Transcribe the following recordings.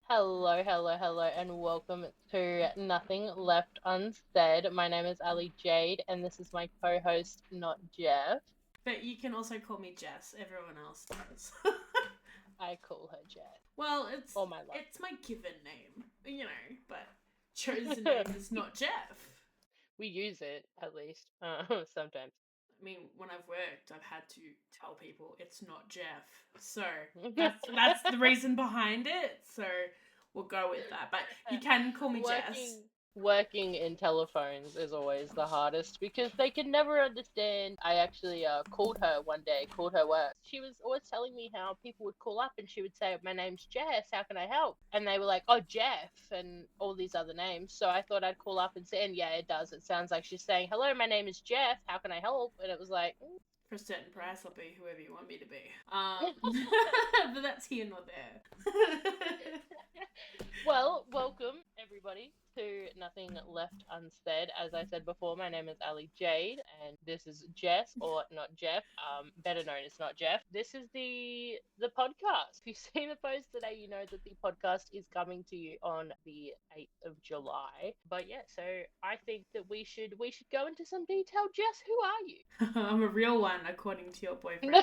Hello, hello, hello, and welcome to Nothing Left Unsaid. My name is Ali Jade, and this is my co-host, not Jeff. But you can also call me Jess. Everyone else does. I call her Jeff Well, it's all my life. it's my given name, but chosen name is not Jeff. We use it at least sometimes. I mean, when I've worked, I've had to tell people it's not Jeff. So that's the reason behind it. So we'll go with that. But you can call me Jess. Working working in telephones is always the hardest because they can never understand. I actually called her one day, called her work. She was always telling me how people would call up and she would say, "My name's Jess, how can I help?" And they were like, "Oh, Jeff," and all these other names. So I thought I'd call up and say, and yeah, it does. It sounds like she's saying, "Hello, my name is Jeff, how can I help?" And it was like, For a certain price, I'll be whoever you want me to be. But that's here nor there. Well, welcome everybody to Nothing Left Unsaid. As I said before, my name is Ali Jade, and this is Jess, or not Jeff, better known as not Jeff. This is the podcast. If you've seen the post today, you know that the podcast is coming to you on the 8th of July. But yeah, so I think that we should go into some detail. Jess, who are you? I'm a real one, according to your boyfriend.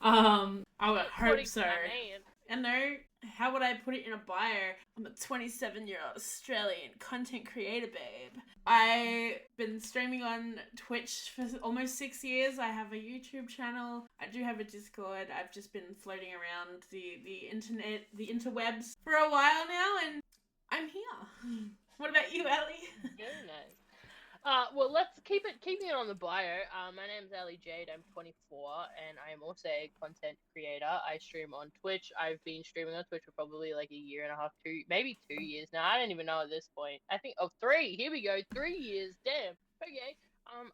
I would hope According so. to my man. And no, how would I put it in a bio? I'm a 27-year-old Australian content creator, babe. I've been streaming on Twitch for almost 6 years. I have a YouTube channel. I do have a Discord. I've just been floating around the internet, the interwebs for a while now, and I'm here. What about you, Ellie? Very nice. Well, let's keeping it on the bio. My name's Ali Jade. I'm 24, and I am also a content creator. I stream on Twitch. I've been streaming on Twitch for probably like a year and a half, maybe 2 years now. I don't even know at this point. I think three. Here we go, 3 years. Damn. Okay.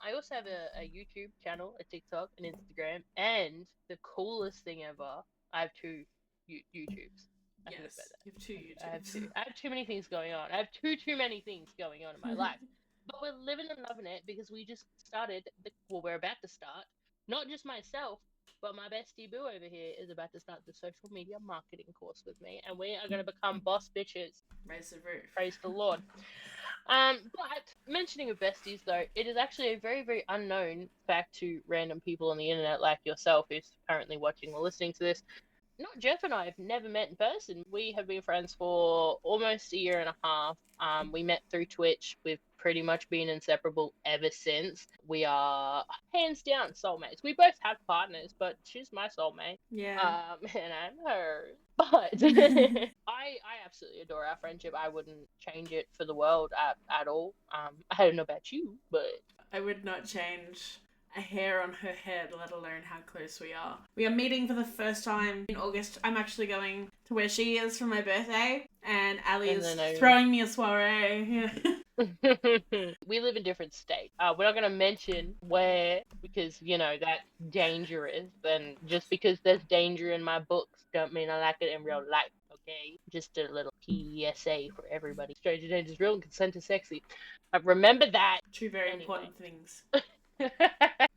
I also have a YouTube channel, a TikTok, an Instagram, and the coolest thing ever, I have two YouTubes. I forgot Yes, about that. you have two I have YouTubes. two. I have too many things going on. I have too many things going on in my life. But we're living and loving it because we just started we're about to start. Not just myself, but my bestie Boo over here is about to start the social media marketing course with me, and we are going to become boss bitches. Raise the roof. Praise the Lord. But mentioning of besties though, it is actually a very, very unknown fact to random people on the internet like yourself who's currently watching or listening to this. Not Jeff and I have never met in person. We have been friends for almost a year and a half. We met through Twitch. We've pretty much been inseparable ever since. We are hands down soulmates. We both have partners, but she's my soulmate. Yeah. And I'm hers. But I absolutely adore our friendship. I wouldn't change it for the world at all. I don't know about you, but I would not change a hair on her head, let alone how close we are. We are meeting for the first time in August. I'm actually going to where she is for my birthday, and Ali and is then I throwing me a soiree. Yeah. we live in different states. We're not going to mention where because that's dangerous. And just because there's danger in my books, don't mean I like it in real life. Okay, just a little PSA for everybody. Stranger danger is real and consent is sexy. Remember that. Two very Anyway. important things.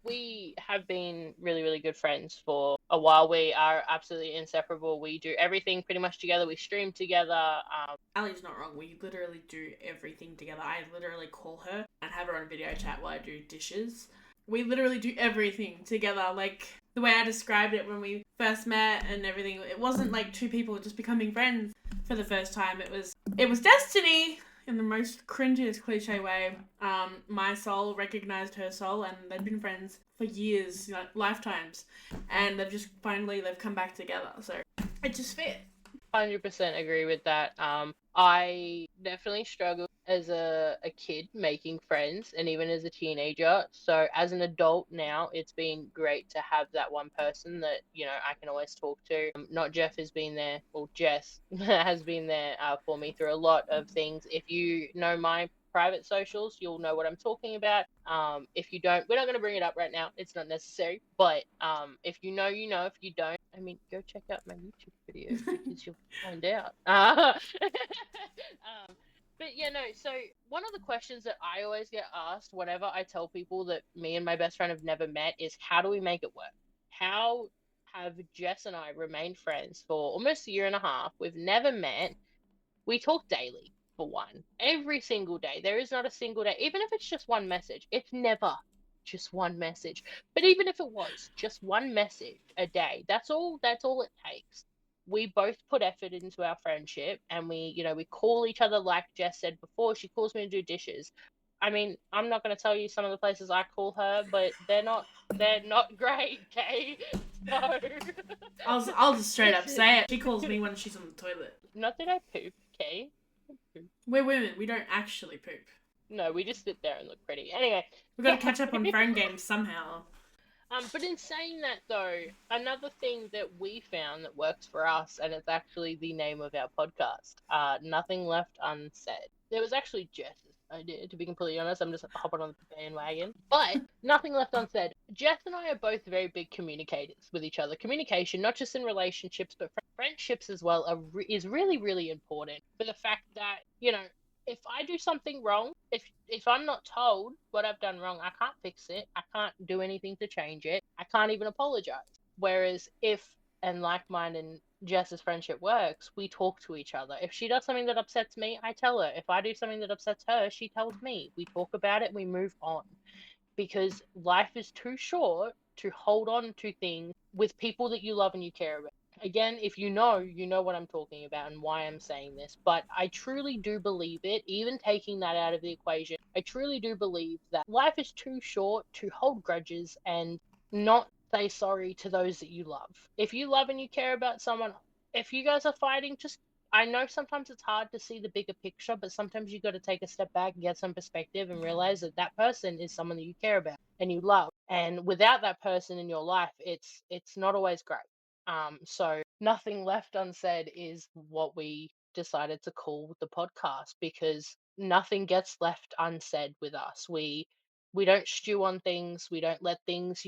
We have been really, really good friends for a while. We are absolutely inseparable. We do everything pretty much together. We stream together. Ali's not wrong. We literally do everything together. I literally call her and have her on video chat while I do dishes. We literally do everything together. Like the way I described it when we first met and everything, it wasn't like two people just becoming friends for the first time. It was destiny in the most cringiest cliche way. My soul recognized her soul, and they'd been friends for years, lifetimes, and they've come back together. So it just fit. 100% agree with that. I definitely struggled as a kid making friends and even as a teenager. So as an adult now, it's been great to have that one person that, I can always talk to. Not Jeff has been there, or Jess has been there for me through a lot of things. If you know my private socials, you'll know what I'm talking about. If you don't, we're not going to bring it up right now. It's not necessary. But if you know, you know. If you don't, I mean, go check out my YouTube videos because you'll find out. But yeah, no. So one of the questions that I always get asked whenever I tell people that me and my best friend have never met is, how do we make it work? How have Jess and I remained friends for almost a year and a half? We've never met, We talk daily, for one, every single day. There is not a single day, even if it's just one message. It's never just one message. But even if it was just one message a day, that's all it takes. We both put effort into our friendship, and we call each other, like Jess said before. She calls me to do dishes. I mean, I'm not going to tell you some of the places I call her, but they're not great, okay? So I'll just straight up say it. dishes. She calls me when she's on the toilet. Not that I poop, okay? Poop. We're women. We don't actually poop. No, we just sit there and look pretty. Anyway, We've got to catch up on phone games somehow. but in saying that though, another thing that we found that works for us, and it's actually the name of our podcast, Nothing Left Unsaid. It was actually Jess's idea, to be completely honest. I'm just hopping on the bandwagon. But Nothing Left Unsaid. Jess and I are both very big communicators with each other. Communication, not just in relationships, but friendships as well, is really, really important for the fact that, if I do something wrong, if I'm not told what I've done wrong, I can't fix it. I can't do anything to change it. I can't even apologize. Whereas if, and like mine and Jess's friendship works, we talk to each other. If she does something that upsets me, I tell her. If I do something that upsets her, she tells me. We talk about it, we move on. Because life is too short to hold on to things with people that you love and you care about. Again, if you know what I'm talking about and why I'm saying this, but I truly do believe it, even taking that out of the equation, I truly do believe that life is too short to hold grudges and not say sorry to those that you love. If you love and you care about someone, if you guys are fighting, just I know sometimes it's hard to see the bigger picture, but sometimes you got to take a step back and get some perspective and realize that that person is someone that you care about and you love. And without that person in your life, it's not always great. So Nothing Left Unsaid is what we decided to call the podcast because nothing gets left unsaid with us. We don't stew on things. We don't let things,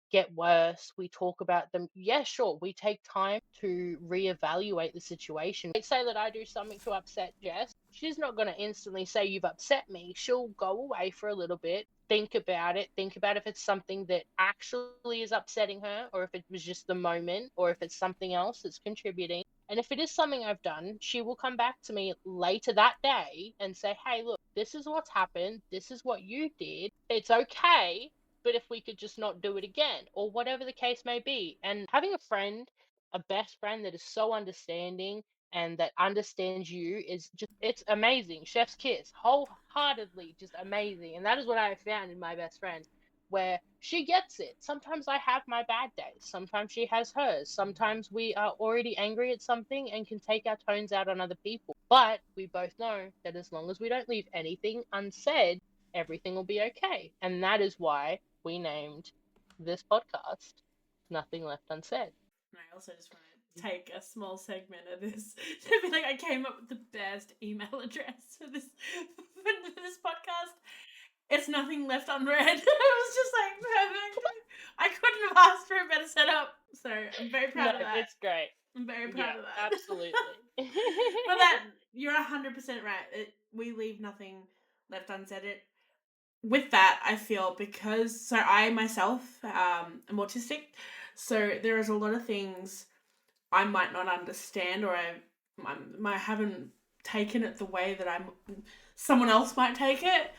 get worse. We talk about them. Yeah, sure. We take time to reevaluate the situation. Say that I do something to upset Jess. She's not going to instantly say you've upset me. She'll go away for a little bit, think about it, think about if it's something that actually is upsetting her, or if it was just the moment, or if it's something else that's contributing. And if it is something I've done, she will come back to me later that day and say, hey, look, this is what's happened. This is what you did. It's okay, but if we could just not do it again, or whatever the case may be. And having a friend, a best friend that is so understanding and that understands you is just, it's amazing. Chef's kiss, wholeheartedly just amazing. And that is what I have found in my best friend, where she gets it. Sometimes I have my bad days, sometimes she has hers, sometimes we are already angry at something and can take our tones out on other people. But we both know that as long as we don't leave anything unsaid, everything will be okay. And that is why we named this podcast Nothing Left Unsaid. And I also just want to take a small segment of this to be like, I came up with the best email address for this podcast. It's nothing left unread. It was just like perfect. I couldn't have asked for a better setup. So I'm very proud of that. It's great. I'm very proud of that. Absolutely. But that you're 100% right. We leave nothing left unsaid. With that, I feel because I myself am autistic, so there is a lot of things I might not understand, or I haven't taken it the way that someone else might take it.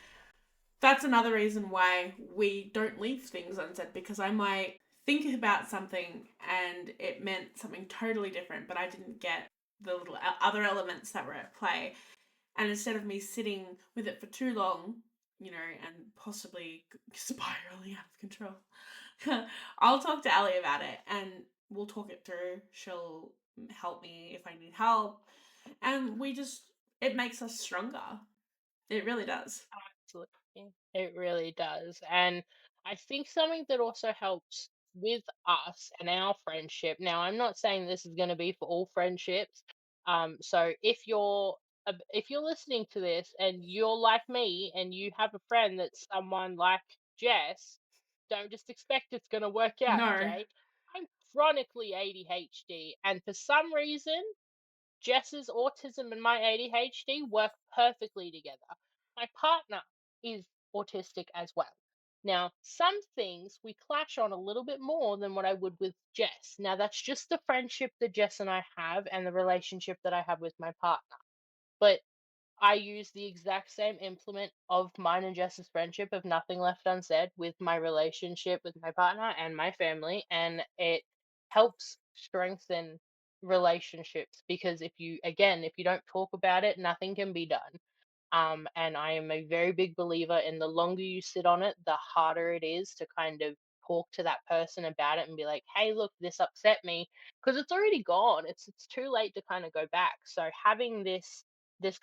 That's another reason why we don't leave things unsaid, because I might think about something and it meant something totally different, but I didn't get the little other elements that were at play. And instead of me sitting with it for too long, and possibly spiraling out of control, I'll talk to Ali about it and we'll talk it through. She'll help me if I need help. And it makes us stronger. It really does. Absolutely. It really does. And I think something that also helps with us and our friendship. Now, I'm not saying this is going to be for all friendships. So if you're listening to this and you're like me and you have a friend that's someone like Jess, don't just expect it's going to work out, No. okay? I'm chronically ADHD, and for some reason, Jess's autism and my ADHD work perfectly together. My partner is autistic as well. Now, some things we clash on a little bit more than what I would with Jess. Now, that's just the friendship that Jess and I have and the relationship that I have with my partner. but I use the exact same implement of mine and Jess's friendship of nothing left unsaid with my relationship with my partner and my family, and it helps strengthen relationships because if you don't talk about it, nothing can be done. And I am a very big believer in the longer you sit on it, the harder it is to kind of talk to that person about it and be like, hey, look, this upset me because it's already gone. It's too late to kind of go back. So having this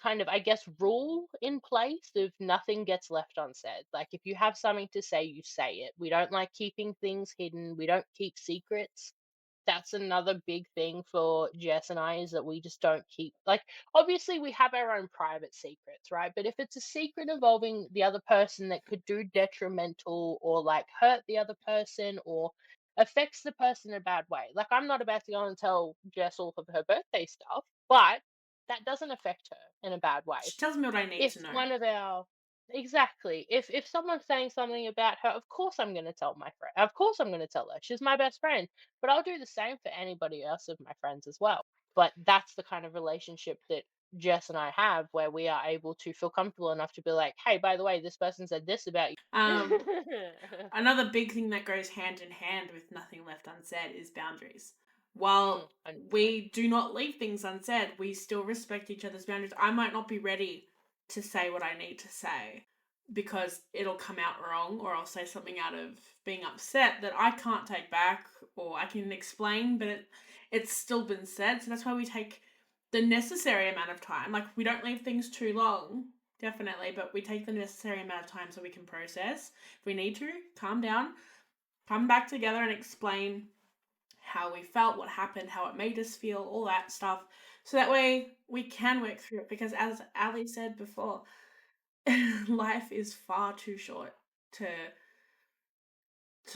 kind of, I guess, rule in place of nothing gets left unsaid. Like if you have something to say, you say it. We don't like keeping things hidden. We don't keep secrets. That's another big thing for Jess and I is that we just don't keep, like, obviously we have our own private secrets, right? But if it's a secret involving the other person that could do detrimental or like hurt the other person or affects the person in a bad way, like I'm not about to go and tell Jess all of her birthday stuff, but that doesn't affect her in a bad way. She tells me what I need If to know. one of our Exactly. If someone's saying something about her, of course I'm going to tell my friend. Of course I'm going to tell her. She's my best friend. But I'll do the same for anybody else of my friends as well. But that's the kind of relationship that Jess and I have where we are able to feel comfortable enough to be like, "Hey, by the way, this person said this about you." Another big thing that goes hand in hand with nothing left unsaid is boundaries. While 100%. we do not leave things unsaid, we still respect each other's boundaries. I might not be ready to say what I need to say because it'll come out wrong, or I'll say something out of being upset that I can't take back, or I can explain, but it's still been said. So that's why we take the necessary amount of time. Like, we don't leave things too long, definitely, but we take the necessary amount of time so we can process. If we need to, calm down, come back together and explain how we felt, what happened, how it made us feel, all that stuff. So that way we can work through it. Because as Ali said before, life is far too short to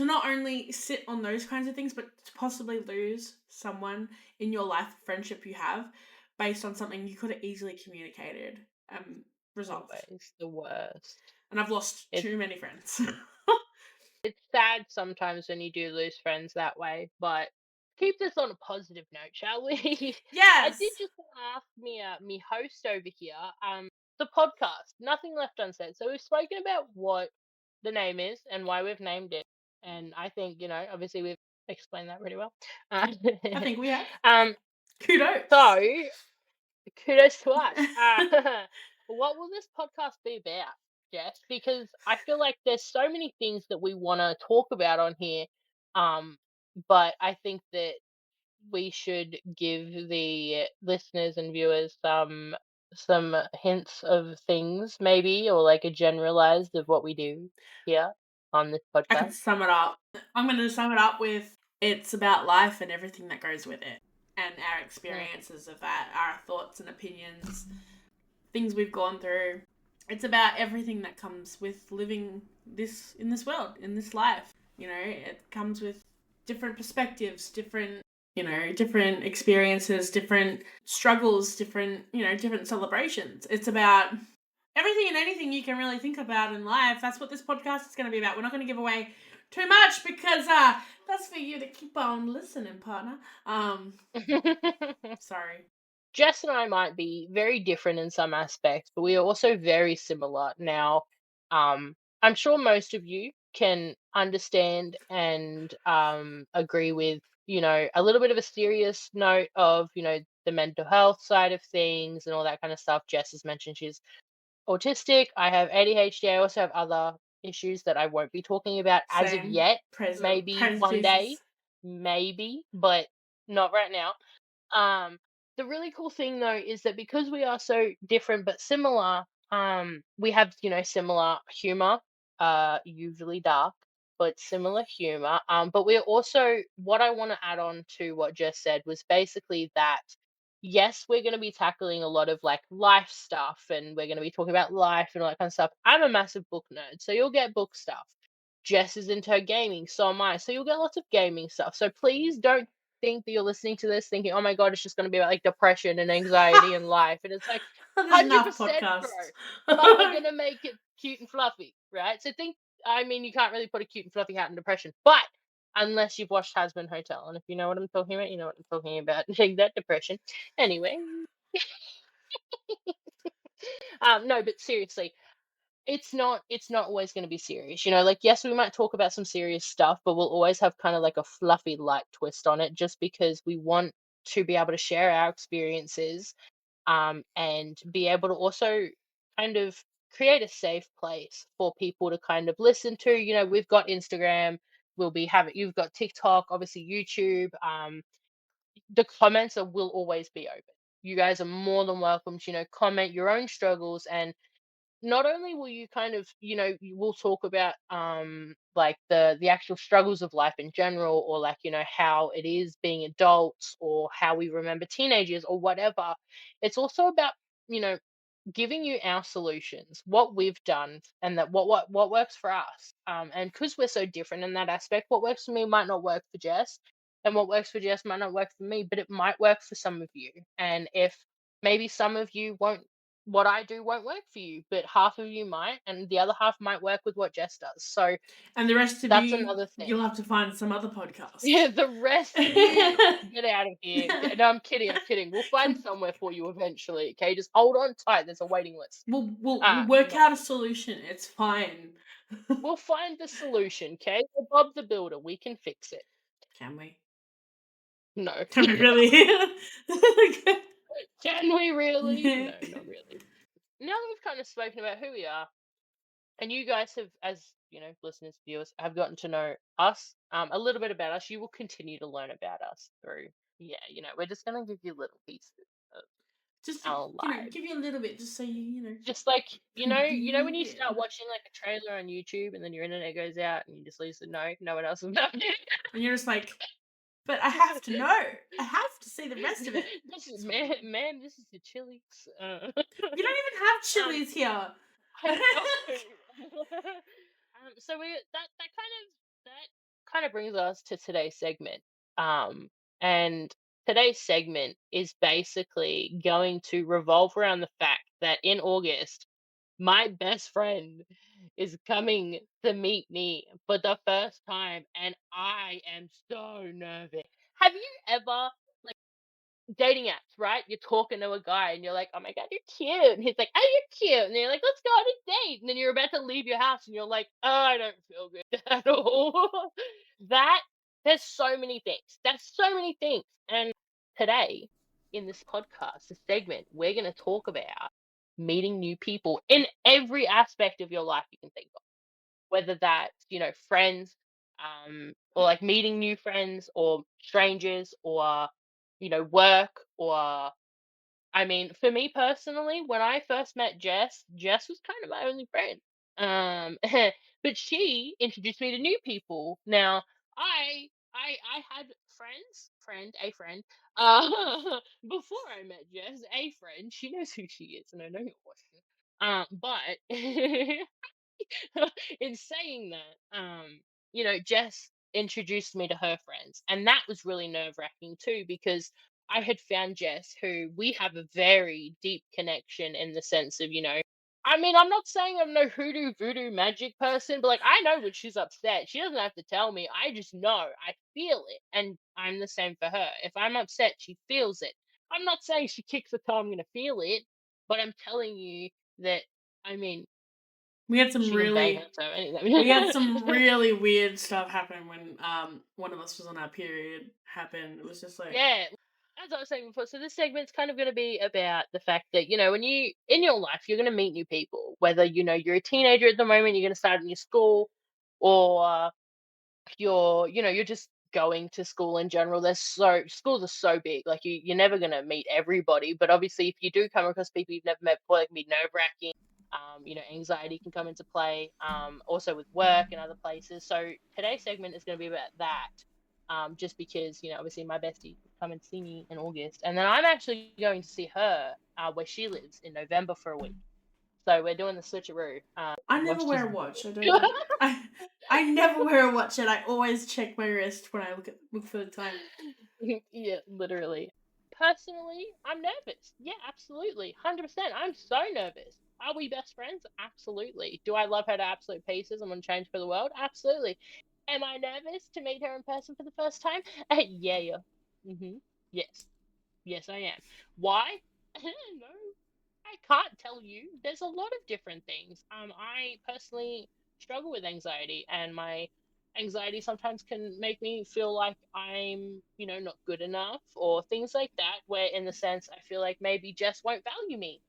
not only sit on those kinds of things, but to possibly lose someone in your life, friendship you have, based on something you could have easily communicated and resolved. Always the worst. And I've lost It's too many friends. it's sad sometimes when you do lose friends that way, but keep this on a positive note, shall we? I did Yes. just ask me host over here, the podcast, Nothing Left Unsaid. So we've spoken about what the name is and why we've named it, and I think obviously we've explained that really well. Uh, I think we have. um, Kudos. so kudos to us. What will this podcast be about, Jess? Because I feel like there's so many things that we want to talk about on here, um, but I think that we should give the listeners and viewers some hints of things, maybe, or like a generalized of what we do here on this I could podcast. sum it up. I'm going to sum it up with it's about life and everything that goes with it, and our Mm, experiences of that, our thoughts and opinions, things we've gone through. It's about everything that comes with living this in this world, in this life. It comes with different perspectives, different experiences, different struggles, different celebrations. It's about everything and anything you can really think about in life. That's what this podcast is going to be about. We're not going to give away too much because that's for you to keep on listening, partner. Sorry. Jess and I might be very different in some aspects, but we are also very similar. Now, I'm sure most of you can understand and agree with, a little bit of a serious note of, the mental health side of things and all that kind of stuff. Jess has mentioned she's autistic. I have ADHD. I also have other issues that I won't be talking about as of Same. yet. Praise the Maybe praise one day, Jesus. maybe, but not right now. Um, the really cool thing though is that because we are so different but similar, we have, similar humor, usually dark, but similar humor. But we're also, what I want to add on to what Jess said was basically that yes, we're going to be tackling a lot of like life stuff and we're going to be talking about life and all that kind of stuff. I'm a massive book nerd, so you'll get book stuff. Jess is into her gaming, so am I. So you'll get lots of gaming stuff. So please don't think that you're listening to this thinking, oh my God, it's just going to be about like depression and anxiety and life. And it's like There's enough 100%, bro. podcasts. But we're going to make it cute and fluffy, right? So I mean, you can't really put a cute and fluffy hat in depression, but unless you've watched Hazbin Hotel. And if you know what I'm talking about, you know what I'm talking about. Take that depression. Anyway, No, but seriously, it's not always going to be serious, you know, like yes, we might talk about some serious stuff, but we'll always have kind of like a fluffy light twist on it, just because we want to be able to share our experiences, and be able to also kind of create a safe place for people to kind of listen to. You know, we've got Instagram, we'll be having, you've got TikTok, obviously YouTube. The comments will always be open. You guys are more than welcome to, you know, comment your own struggles, and not only will you kind of, you know, you will talk about like the actual struggles of life in general, or like, you know, how it is being adults, or how we remember teenagers or whatever. It's also about, you know, giving you our solutions, what we've done, and that what works for us. And because we're so different in that aspect, what works for me might not work for Jess, and what works for Jess might not work for me, but it might work for some of you. And if maybe some of you won't, what I do won't work for you, but half of you might, and the other half might work with what Jess does. So And the rest of that's you, another thing. you'll have to find some other podcast. Yeah, the rest of you, get out of here. No, I'm kidding. I'm kidding. We'll find somewhere for you eventually. Okay, just hold on tight. There's a waiting list. We'll work No, out a solution. It's fine. we'll find the solution. Okay, we're Bob the Builder. We can fix it. Can we? No, Can we really? can we really? No, not really. Now that we've kind of spoken about who we are, and you guys have, as you know, listeners, viewers, have gotten to know us, a little bit about us. You will continue to learn about us through, yeah, you know, we're just gonna give you little pieces of Just to, our lives. give you a little bit, just so you Just like, you know when you yeah. start watching like a trailer on YouTube, and then your internet goes out and you just listen, no one else is happening. And you're just like, but I have to know. I have to see the rest of it. This is man, this is the Chili's. You don't even have Um, chilies here. I know. So that kind of brings us to today's segment. And today's segment is basically going to revolve around the fact that in August, my best friend is coming to meet me for the first time, and I am so nervous. Have you ever, dating apps, right? You're talking to a guy and you're like, "Oh my god, you're cute," and he's like, "Oh, you're cute," and you're like, "Let's go on a date," and then you're about to leave your house and you're like, "Oh, I don't feel good at all." that there's so many things. There's so many things, and today in this podcast, this segment, we're going to talk about meeting new people in every aspect of your life you can think of, whether that's, you know, friends, or like meeting new friends, or strangers, or, you know, work, or, I mean, for me personally, when I first met Jess, Jess was kind of my only friend. Um, but she introduced me to new people. Now, I had a friend, before I met Jess, a friend. She knows who she is, and I know your question. But in saying that, you know, Jess introduced me to her friends, and that was really nerve wracking too, because I had found Jess, who we have a very deep connection in the sense of, you know, I mean, I'm not saying I'm no hoodoo voodoo magic person, but like I know when she's upset. She doesn't have to tell me. I just know. I feel it. And I'm the same for her. If I'm upset, she feels it. I'm not saying she kicks the toe, I'm gonna feel it, but I'm telling you that, I mean, we had some she can bang her really toe we had anyway. some really weird stuff happen when one of us was on our period happen. It was just like Yeah, as I was saying before, so this segment's kind of going to be about the fact that, you know, when you, in your life, you're going to meet new people, whether, you know, you're a teenager at the moment, you're going to start in your school, or you're just going to school in general. There's so schools are so big, like you're never gonna meet everybody, but obviously if you do come across people you've never met before, it can be nerve-wracking. You know, anxiety can come into play, also with work and other places. So today's segment is going to be about that, just because, you know, obviously my bestie will come and see me in August, and then I'm actually going to see her, where she lives, in November for a week. So we're doing the switcheroo, I while never she's wear a watch. I don't know. I never wear a watch, and I always check my wrist when I look for the time. Yeah, literally. Personally, I'm nervous. Yeah, absolutely. 100%. I'm so nervous. Are we best friends? Absolutely. Do I love her to absolute pieces? I'm going to change for the world? Absolutely. Am I nervous to meet her in person for the first time? Yeah, yeah. Yes. Yes, I am. Why? No, I can't tell you. There's a lot of different things. I personally struggle with anxiety, and my anxiety sometimes can make me feel like I'm, not good enough, or things like that, where in the sense I feel like maybe Jess won't value me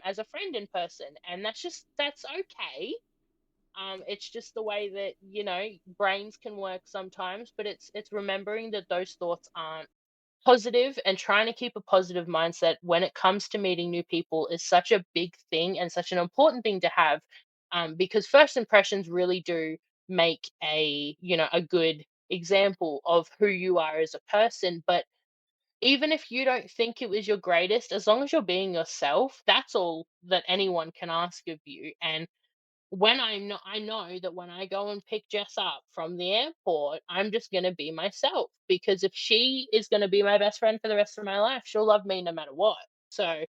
as a friend in person, and that's okay. It's just the way that, brains can work sometimes, but it's remembering that those thoughts aren't positive, and trying to keep a positive mindset when it comes to meeting new people is such a big thing and such an important thing to have, because first impressions really do make a good example of who you are as a person. But even if you don't think it was your greatest, as long as you're being yourself, that's all that anyone can ask of you. And I know that when I go and pick Jess up from the airport, I'm just gonna be myself, because if she is gonna be my best friend for the rest of my life, she'll love me no matter what. So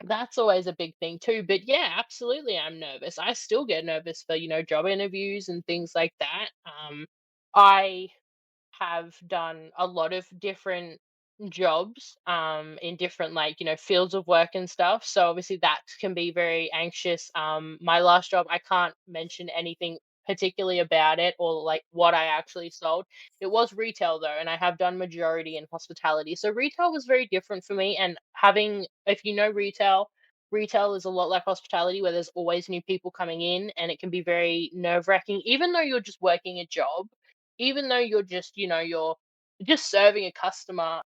that's always a big thing too. But yeah, absolutely, I'm nervous. I still get nervous for, job interviews and things like that. I have done a lot of different jobs in different, like, fields of work and stuff, so obviously that can be very anxious. My last job, I can't mention anything particularly about it, or like what I actually sold. It was retail though, and I have done majority in hospitality, so retail was very different for me. And having, if you know, retail is a lot like hospitality, where there's always new people coming in, and it can be very nerve wracking, even though you're just working a job, even though you're just, you're just serving a customer.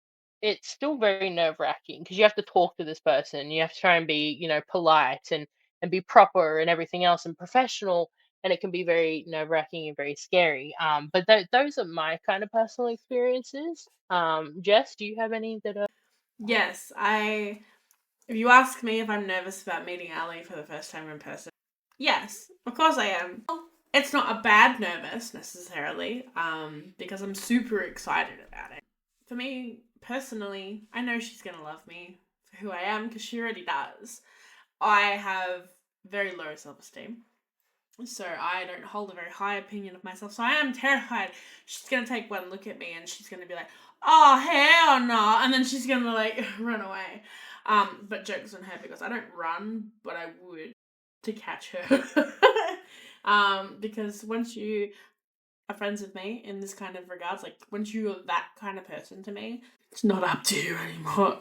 It's still very nerve wracking, because you have to talk to this person. You have to try and be, polite, and be proper and everything else, and professional. And it can be very nerve wracking and very scary. But those are my kind of personal experiences. Jess, do you have any that are? Yes, if you ask me if I'm nervous about meeting Ali for the first time in person, yes, of course I am. It's not a bad nervous necessarily, because I'm super excited about it. For me personally, I know she's gonna love me for who I am, because she already does. I have very low self-esteem, so I don't hold a very high opinion of myself. So I am terrified she's gonna take one look at me and she's gonna be like, "Oh hell no!" and then she's gonna like run away. But jokes on her, because I don't run, but I would to catch her. Because once you are friends with me in this kind of regards, like once you're that kind of person to me, it's not up to you anymore.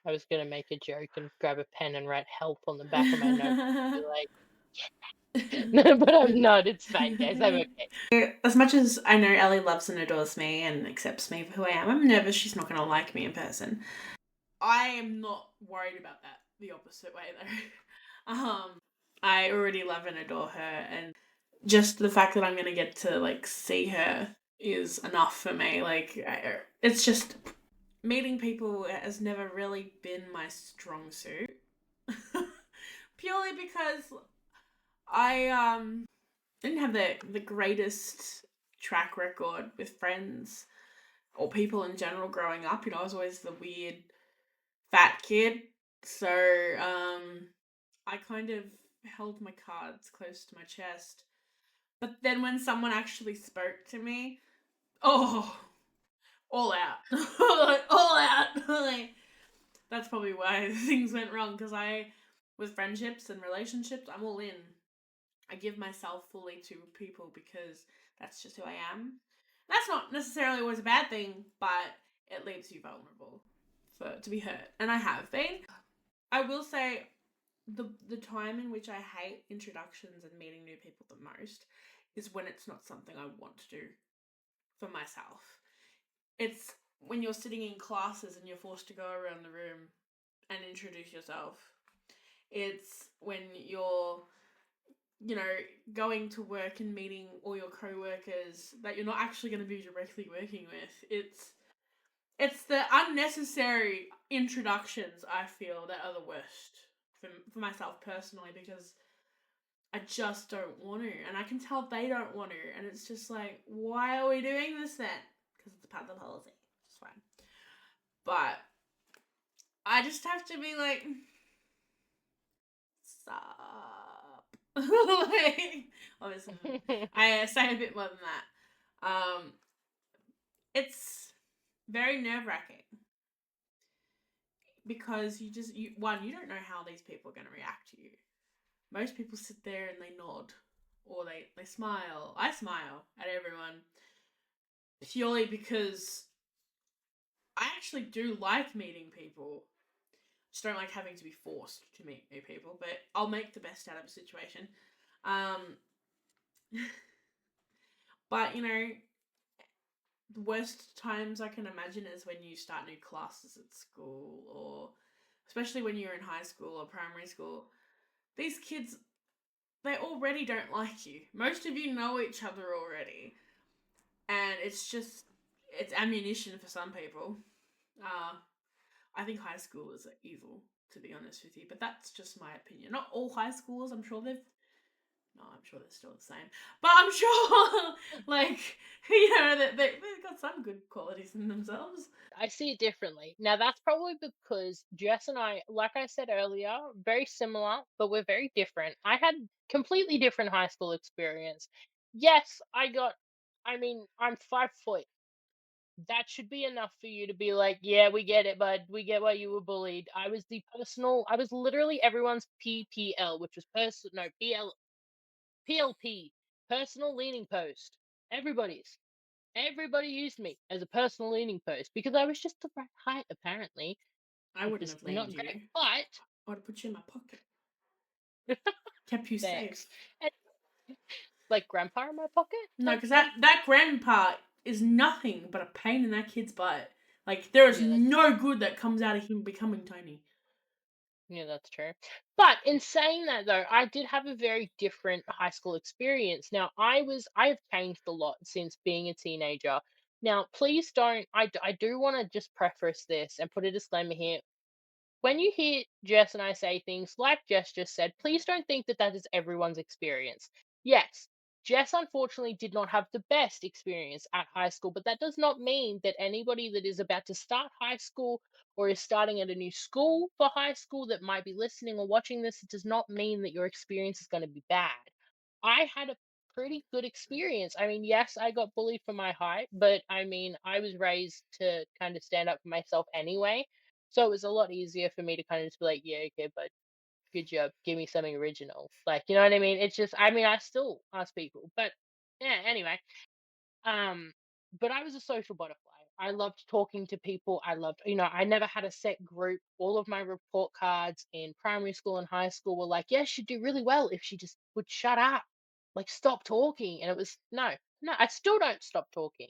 I was gonna make a joke and grab a pen and write "help" on the back of my note, be like, no, but I'm not. It's fine, guys. I'm okay. As much as I know Ellie loves and adores me and accepts me for who I am, I'm nervous she's not going to like me in person. I am not worried about that the opposite way though. I already love and adore her, and just the fact that I'm going to get to like see her is enough for me. Like it's just meeting people has never really been my strong suit. Purely because I didn't have the greatest track record with friends or people in general growing up. I was always the weird fat kid. So I kind of held my cards close to my chest. But then when someone actually spoke to me, oh, all out. Like, all out. Like, that's probably why things went wrong, because with friendships and relationships, I'm all in. I give myself fully to people because that's just who I am. That's not necessarily always a bad thing, but it leaves you vulnerable to be hurt, and I have been. I will say the time in which I hate introductions and meeting new people the most is when it's not something I want to do for myself. It's when you're sitting in classes and you're forced to go around the room and introduce yourself. It's when you're going to work and meeting all your co-workers that you're not actually going to be directly working with. It's the unnecessary introductions, I feel, that are the worst for myself personally, because I just don't want to, and I can tell they don't want to, and it's just like, why are we doing this then? Because it's part of the policy. It's fine. But I just have to be like, stop. Like, obviously, I say a bit more than that. It's very nerve wracking. because you don't know how these people are going to react to you. Most people sit there and they nod or they smile. I smile at everyone purely because I actually do like meeting people. Just don't like having to be forced to meet new people, but I'll make the best out of a situation. Um, but the worst times I can imagine is when you start new classes at school, or especially when you're in high school or primary school. These kids, they already don't like you. Most of you know each other already, and it's ammunition for some people. Uh, I think high schoolers are evil, to be honest with you, but that's just my opinion. Not all high schoolers. I'm sure they're still the same, but I'm sure, like, that they've got some good qualities in themselves. I see it differently. Now, that's probably because Jess and I, like I said earlier, very similar, but we're very different. I had completely different high school experience. Yes, I mean, I'm 5 foot. That should be enough for you to be like, yeah, we get it, bud. We get why you were bullied. I was literally everyone's PPL, which was no, PLP, personal leaning post. Everybody's. Everybody used me as a personal leaning post because I was just the right height, apparently, I which wouldn't is have not leaned great. you. But I would have put you in my pocket, kept you thanks. safe. And like grandpa in my pocket No, type because thing. that grandpa is nothing but a pain in that kid's butt. Like there is Yeah, that's no good that comes out of him becoming tiny. yeah, that's true. But in saying that though, I did have a very different high school experience. Now, I have changed a lot since being a teenager. Now, please don't I do want to just preface this and put a disclaimer here. When you hear Jess and I say things like Jess just said, please don't think that that is everyone's experience. Yes, Jess unfortunately did not have the best experience at high school, but that does not mean that anybody that is about to start high school or is starting at a new school for high school that might be listening or watching this, it does not mean that your experience is going to be bad. I had a pretty good experience. I mean, yes, I got bullied for my height, but I mean, I was raised to kind of stand up for myself anyway. So it was a lot easier for me to kind of just be like, yeah, okay, but good job. Give me something original. Like, you know what I mean? It's just, I mean, I still ask people, but yeah, anyway. Um, but I was a social butterfly. I loved talking to people. I never had a set group. All of my report cards in primary school and high school were like, yeah, she'd do really well if she just would shut up, like stop talking. And it was, no, no, I still don't stop talking.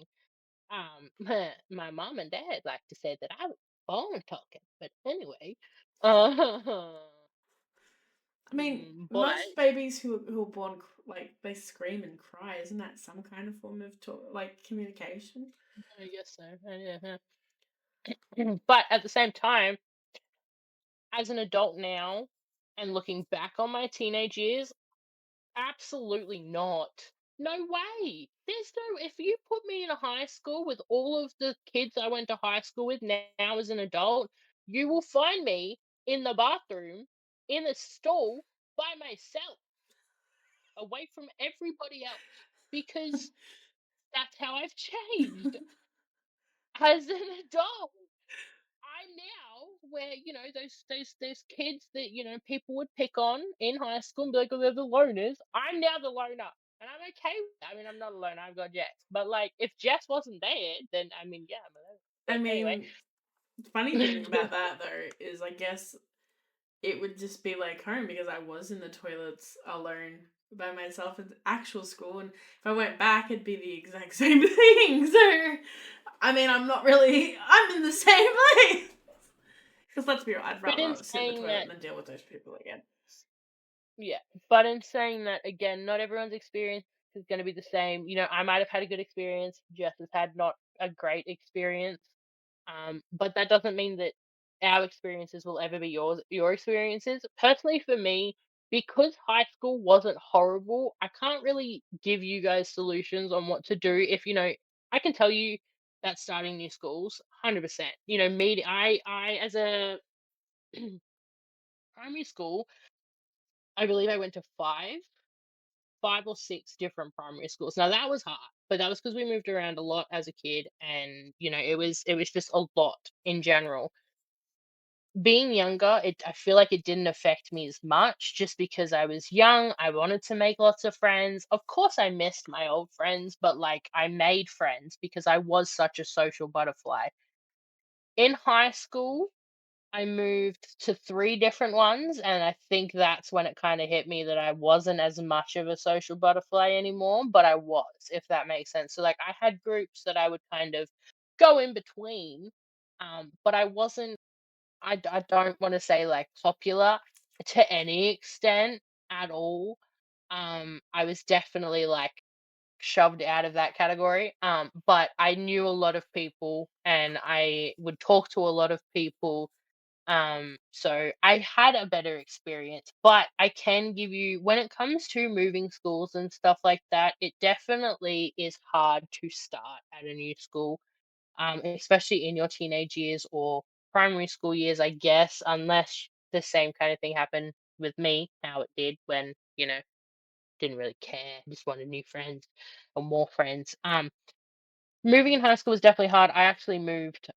My mom and dad like to say that I was born talking, but anyway, uh, I mean, but most babies who are born like they scream and cry. Isn't that some kind of form of communication? I guess so. But at the same time, as an adult now, and looking back on my teenage years, absolutely not. No way. There's no. If you put me in a high school with all of the kids I went to high school with now as an adult, you will find me in the bathroom, in a stall, by myself, away from everybody else, because that's how I've changed as an adult. I'm now where those kids that people would pick on in high school and be like, oh, they're the loners. I'm now the loner, and I'm okay with that. I mean, I'm not a loner. I've got Jess, but like, if Jess wasn't there, then I mean, yeah, I'm a loner. I But anyway, mean, the funny thing about that though is I guess it would just be like home because I was in the toilets alone by myself at actual school, and if I went back, it'd be the exact same thing. So, I mean, I'm in the same place. Because let's be real, I'd but in rather sit in the saying toilet that, than deal with those people again. yeah, but in saying that again, not everyone's experience is going to be the same. I might have had a good experience. Jess has had not a great experience. But that doesn't mean that our experiences will ever be your experiences. Personally, for me, because high school wasn't horrible, I can't really give you guys solutions on what to do. If I can tell you that starting new schools, 100%. I as a primary school, I believe I went to five or six different primary schools. Now that was hard, but that was because we moved around a lot as a kid, and it was just a lot in general. being younger, I feel like it didn't affect me as much just because I was young. I wanted to make lots of friends. Of course, I missed my old friends, but like I made friends because I was such a social butterfly. In high school, I moved to 3 different ones, and I think that's when it kinda hit me that I wasn't as much of a social butterfly anymore, but I was, if that makes sense. So, like, I had groups that I would kind of go in between, but I wasn't I don't wanna say, like, popular to any extent at all. I was definitely, like, shoved out of that category, but I knew a lot of people, and I would talk to a lot of people, so I had a better experience, but I can give you when it comes to moving schools and stuff like that, it definitely is hard to start at a new school, especially in your teenage years or primary school years, I guess, unless the same kind of thing happened with me, how it did when, didn't really care, just wanted new friends or more friends. Moving in high school was definitely hard. I actually moved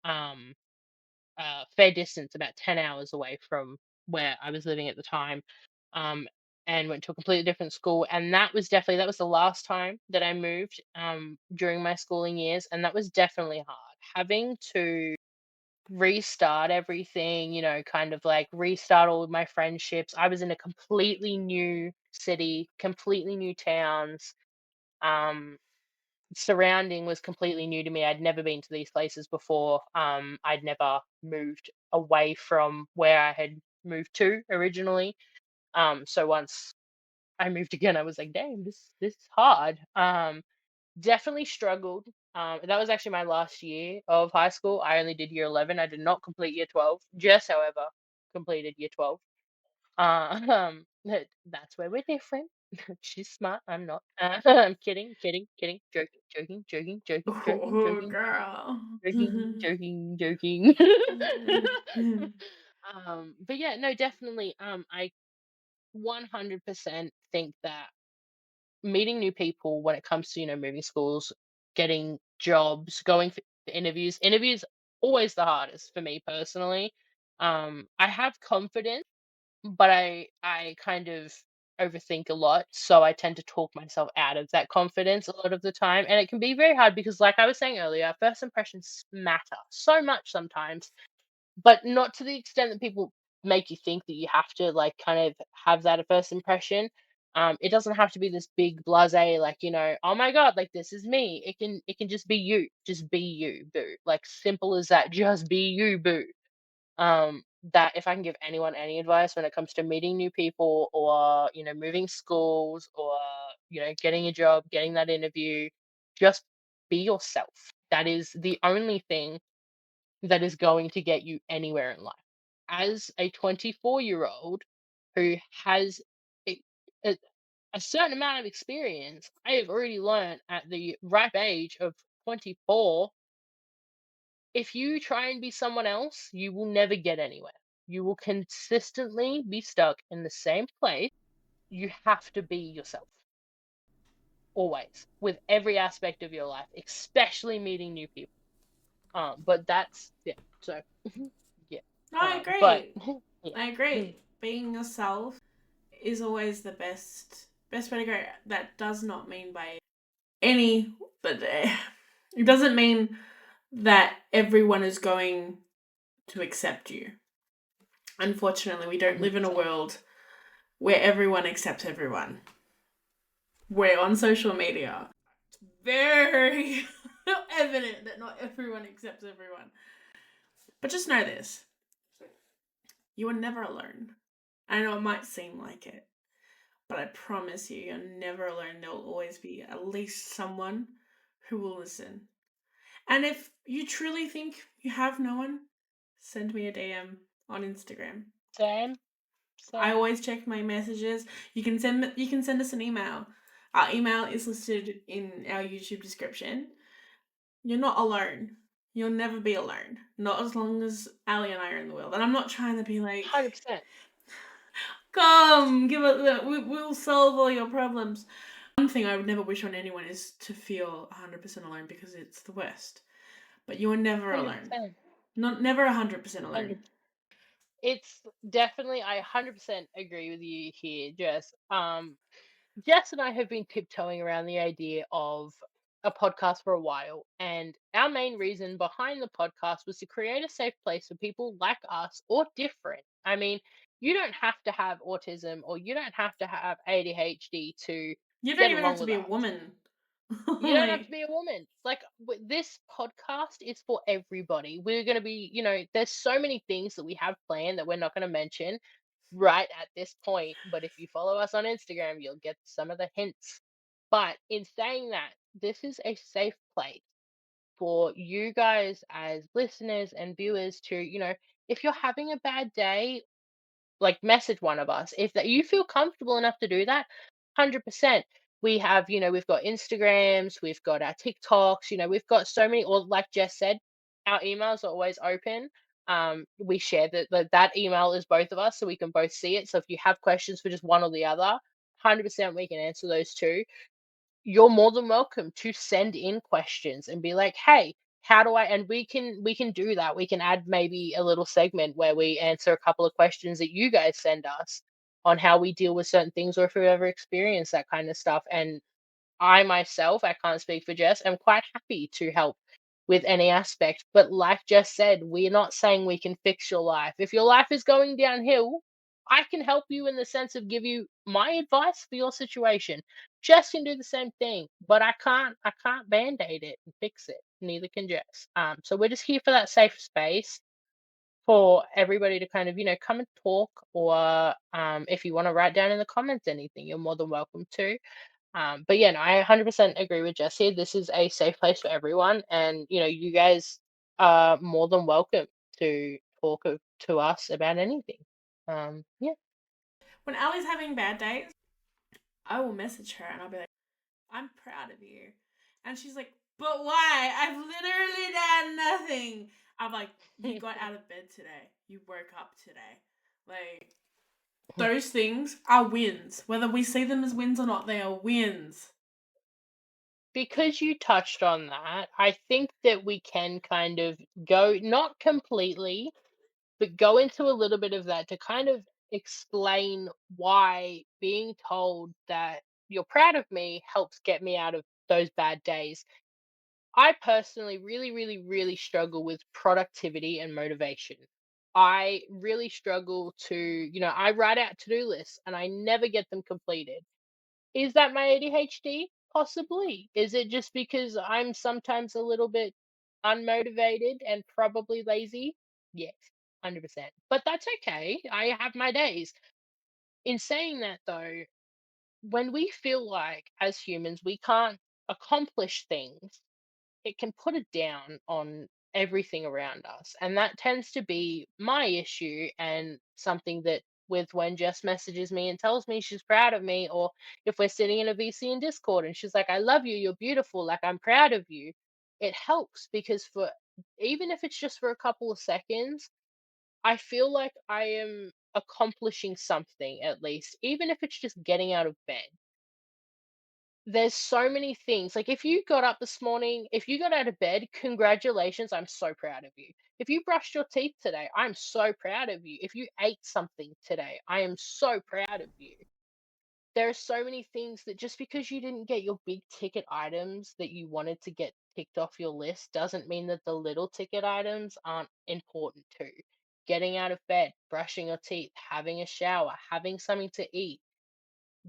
fair distance, about 10 hours away from where I was living at the time, um, and went to a completely different school. And that was the last time that I moved during my schooling years, and that was definitely hard. Having to restart everything, kind of like restart all of my friendships. I was in a completely new city, completely new towns. Um, Surrounding was completely new to me. I'd never been to these places before. I'd never moved away from where I had moved to originally. So once I moved again, I was like, "Damn, this is hard." Definitely struggled. That was actually my last year of high school. I only did year 11. I did not complete year 12. Jess, however, completed year 12. That's where we're different. She's smart. I'm not. I'm kidding, kidding, kidding, joking, joking, joking, joking, joking, Oh, joking, girl. joking, joking, joking. But yeah, no, definitely. I 100% think that meeting new people when it comes to moving schools, getting jobs, going for interviews. Interviews always the hardest for me personally. I have confidence but I kind of overthink a lot, so I tend to talk myself out of that confidence a lot of the time, and it can be very hard because, like I was saying earlier, first impressions matter so much sometimes, but not to the extent that people make you think that you have to like kind of have that first impression. It doesn't have to be this big blasé, like oh my god, like this is me. It can just be you, boo. Like simple as that. Just be you, boo. That if I can give anyone any advice when it comes to meeting new people or, moving schools or, getting a job, getting that interview, just be yourself. That is the only thing that is going to get you anywhere in life. As a 24-year-old who has a, a, a certain amount of experience, I have already learned at the ripe age of 24 if you try and be someone else, you will never get anywhere. You will consistently be stuck in the same place. You have to be yourself, always, with every aspect of your life, especially meeting new people. But that's yeah. So yeah. No, I But agree. yeah. I agree. Being yourself is always the best way to go. That does not mean by any, but it doesn't mean that everyone is going to accept you. Unfortunately, we don't live in a 100%. world where everyone accepts everyone. We're on social media. It's very evident that not everyone accepts everyone. But just know this, you are never alone. I know it might seem like it, but I promise you, you're never alone. There will always be at least someone who will listen. And if you truly think you have no one, send me a DM on Instagram. Same. I Same. always check my messages. You can send us an email. Our email is listed in our YouTube description. You're not alone. You'll never be alone. Not as long as Ali and I are in the world. And I'm not trying to be like, 100%. come, give it. We'll solve all your problems. One thing I would never wish on anyone is to feel 100% alone because it's the worst. But you are never alone. 100%. Not never 100% alone. 100%. It's definitely, I 100% agree with you here, Jess. Jess and I have been tiptoeing around the idea of a podcast for a while, and our main reason behind the podcast was to create a safe place for people like us or different. I mean, you don't have to have autism or you don't have to have ADHD to You don't get even have along to with be a us. woman. You don't have to Like, be a woman. Like, this podcast is for everybody. We're going to be, there's so many things that we have planned that we're not going to mention right at this point. But if you follow us on Instagram, you'll get some of the hints. But in saying that, this is a safe place for you guys as listeners and viewers to, if you're having a bad day, like, message one of us if that you feel comfortable enough to do that. 100%. We have, we've got Instagrams, we've got our TikToks, we've got so many, or like Jess said, our emails are always open. We share that email is both of us, so we can both see it. So if you have questions for just one or the other, 100% we can answer those too. You're more than welcome to send in questions and be like, "Hey, how do I," and we can do that. We can add maybe a little segment where we answer a couple of questions that you guys send us on how we deal with certain things, or if we've ever experienced that kind of stuff. And I myself, I can't speak for Jess, I'm quite happy to help with any aspect. But like Jess said, we're not saying we can fix your life. If your life is going downhill, I can help you in the sense of give you my advice for your situation. Jess can do the same thing, but I can't band-aid it and fix it. Neither can Jess. So we're just here for that safe space for everybody to kind of, come and talk, or if you want to write down in the comments anything, you're more than welcome to. But yeah, no, I 100% agree with Jesse. This is a safe place for everyone, and you guys are more than welcome to to us about anything. Yeah. when Ali's having bad days, I will message her and I'll be like, I'm proud of you. And she's like, but why? I've literally done nothing. I'm like, you got out of bed today. You woke up today. Like, those things are wins. Whether we see them as wins or not, they are wins. Because you touched on that, I think that we can kind of go, not completely, but go into a little bit of that to kind of explain why being told that you're proud of me helps get me out of those bad days. I personally really, really, really struggle with productivity and motivation. I really struggle to, I write out to do lists and I never get them completed. Is that my ADHD? Possibly. Is it just because I'm sometimes a little bit unmotivated and probably lazy? Yes, 100%. But that's okay. I have my days. In saying that, though, when we feel like as humans we can't accomplish things, it can put it down on everything around us. And that tends to be my issue, and something that, with when Jess messages me and tells me she's proud of me, or if we're sitting in a VC in Discord and she's like, I love you, you're beautiful, like, I'm proud of you, it helps because, for even if it's just for a couple of seconds, I feel like I am accomplishing something, at least, even if it's just getting out of bed. There's so many things. Like, if you got up this morning, if you got out of bed, congratulations, I'm so proud of you. If you brushed your teeth today, I'm so proud of you. If you ate something today, I am so proud of you. There are so many things that, just because you didn't get your big ticket items that you wanted to get ticked off your list, doesn't mean that the little ticket items aren't important too. Getting out of bed, brushing your teeth, having a shower, having something to eat,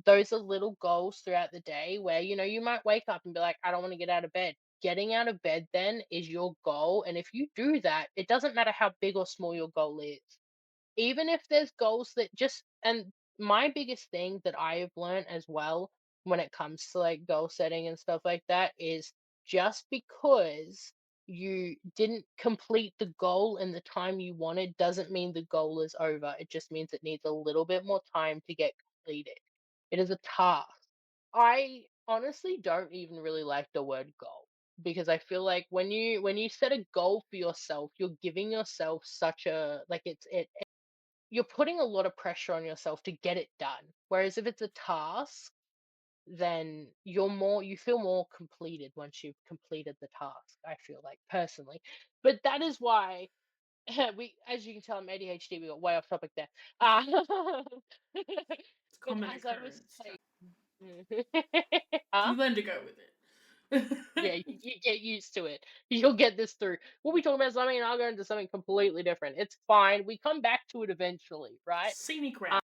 those are little goals throughout the day where, you might wake up and be like, I don't want to get out of bed. Getting out of bed then is your goal. And if you do that, it doesn't matter how big or small your goal is. Even if there's goals that just, and my biggest thing that I have learned as well when it comes to like goal setting and stuff like that is, just because you didn't complete the goal in the time you wanted doesn't mean the goal is over. It just means it needs a little bit more time to get completed. It is a task. I honestly don't even really like the word goal, because I feel like when you set a goal for yourself, you're giving yourself such a, like, you're putting a lot of pressure on yourself to get it done. Whereas if it's a task, then you feel more completed once you've completed the task, I feel like, personally. But that is why as you can tell, I'm ADHD. We got way off topic there. It's But common as I was occurrence. saying, You huh? learn to go with Yeah, it. you get used to it. You'll get this through. We'll be talking about something, and I'll go into something completely different. It's fine. We come back to it eventually, right? Scenic Um, route.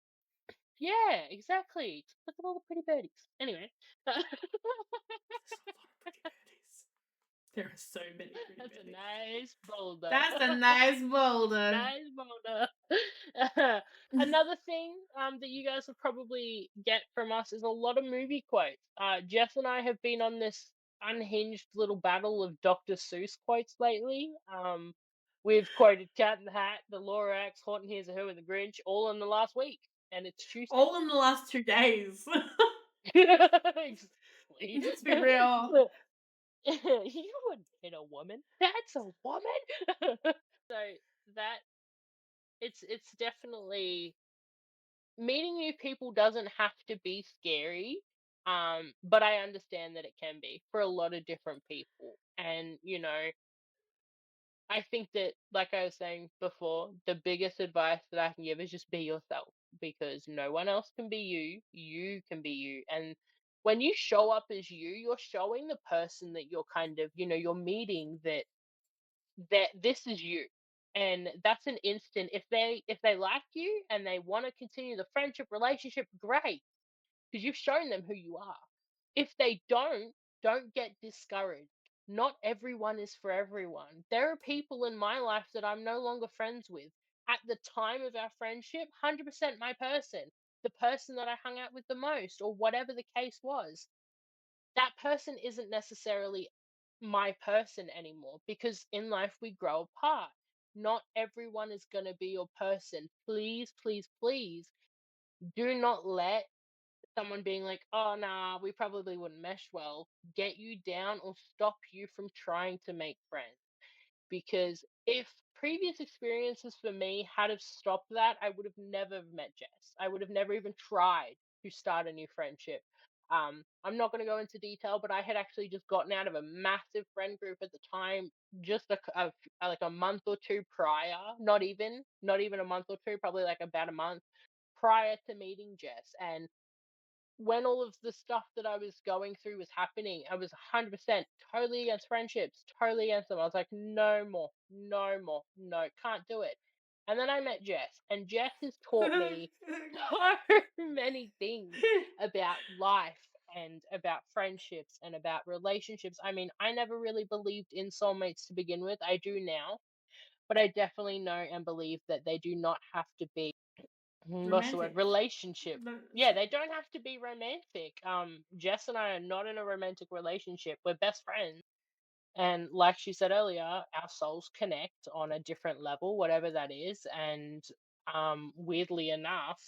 yeah, exactly. Look at all the pretty birdies. Anyway, There's a lot of pretty birdies. There are so many pretty that's a birdies. nice boulder. That's a nice boulder. Nice boulder. Another thing that you guys will probably get from us is a lot of movie quotes. Jess and I have been on this unhinged little battle of Dr. Seuss quotes lately. We've quoted Cat in the Hat, The Lorax, Horton Hears a Who, and The Grinch all in the last week, and it's Tuesday. All in the last 2 days. Exactly. Let's be real. You wouldn't hit a woman. That's a woman. So that it's definitely meeting new people doesn't have to be scary. But I understand that it can be for a lot of different people. And I think that, like I was saying before, the biggest advice that I can give is just be yourself, because no one else can be you. You can be you. And when you show up as you, you're showing the person that you're kind of, you're meeting that this is you. And that's an instant. If they like you and they want to continue the friendship relationship, great, because you've shown them who you are. If they don't get discouraged. Not everyone is for everyone. There are people in my life that I'm no longer friends with. At the time of our friendship, 100% my person, the person that I hung out with the most, or whatever the case was, that person isn't necessarily my person anymore, because in life we grow apart. Not everyone is going to be your person. Please, please, please do not let someone being like, oh, nah, we probably wouldn't mesh well, get you down or stop you from trying to make friends. Because if previous experiences for me had have stopped that, I would have never met Jess. I would have never even tried to start a new friendship. I'm not going to go into detail, but I had actually just gotten out of a massive friend group at the time, just like a month or two prior, not even a month or two, probably like about a month prior to meeting Jess. And when all of the stuff that I was going through was happening, I was 100% totally against friendships, totally against them. I was like, no more, no more, no, can't do it. And then I met Jess, and Jess has taught me so many things about life and about friendships and about relationships. I mean, I never really believed in soulmates to begin with. I do now, but I definitely know and believe that they do not have to be what's the word? Romantic. Relationship. Yeah, they don't have to be romantic. Jess and I are not in a romantic relationship. We're best friends. And like she said earlier, our souls connect on a different level, whatever that is. And weirdly enough,